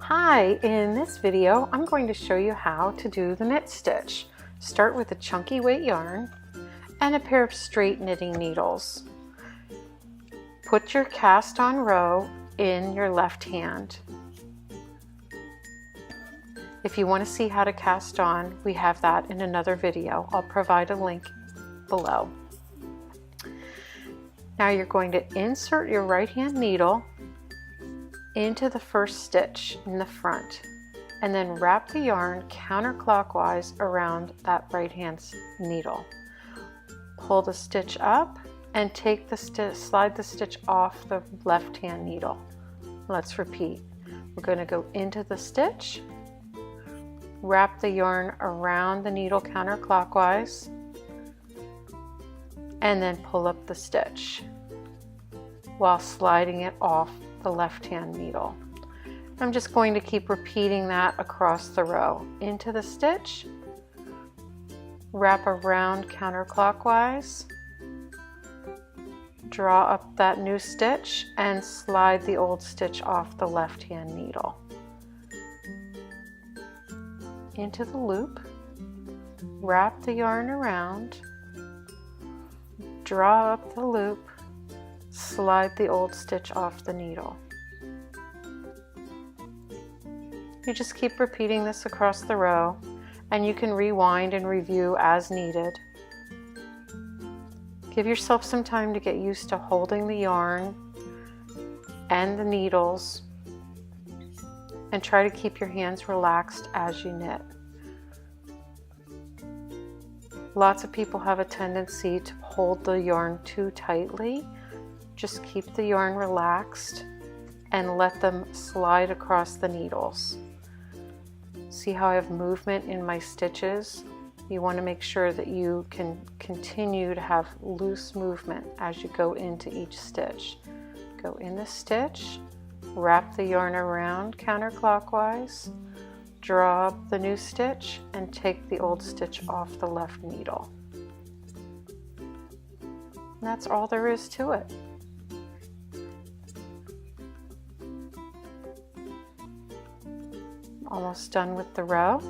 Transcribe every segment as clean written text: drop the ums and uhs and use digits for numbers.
Hi, in this video I'm going to show you how to do the knit stitch. Start with a chunky weight yarn and a pair of straight knitting needles. Put your cast on row in your left hand. If you want to see how to cast on, we have that in another video. I'll provide a link below. Now you're going to insert your right hand needle into the first stitch in the front and then wrap the yarn counterclockwise around that right hand needle. Pull the stitch up and take the slide the stitch off the left hand needle. Let's repeat. We're going to go into the stitch, wrap the yarn around the needle counterclockwise, and then pull up the stitch while sliding it off the left hand needle. I'm just going to keep repeating that across the row. Into the stitch, wrap around counterclockwise, draw up that new stitch and slide the old stitch off the left hand needle. Into the loop, wrap the yarn around, draw up the loop, slide the old stitch off the needle. You just keep repeating this across the row, and you can rewind and review as needed. Give yourself some time to get used to holding the yarn and the needles, and try to keep your hands relaxed as you knit. Lots of people have a tendency to hold the yarn too tightly. Just keep the yarn relaxed and let them slide across the needles. See how I have movement in my stitches? You want to make sure that you can continue to have loose movement as you go into each stitch. Go in the stitch, wrap the yarn around counterclockwise, draw up the new stitch, and take the old stitch off the left needle. And that's all there is to it. Almost done with the row.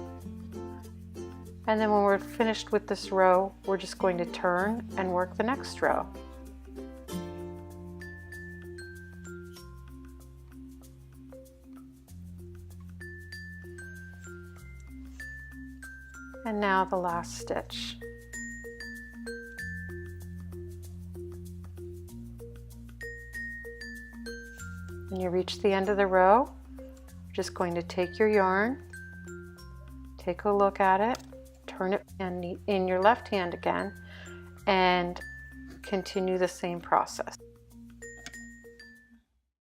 And then when we're finished with this row, we're just going to turn and work the next row. And now the last stitch. When you reach the end of the row, you're just going to take your yarn, take a look at it, turn it in your left hand again, and continue the same process.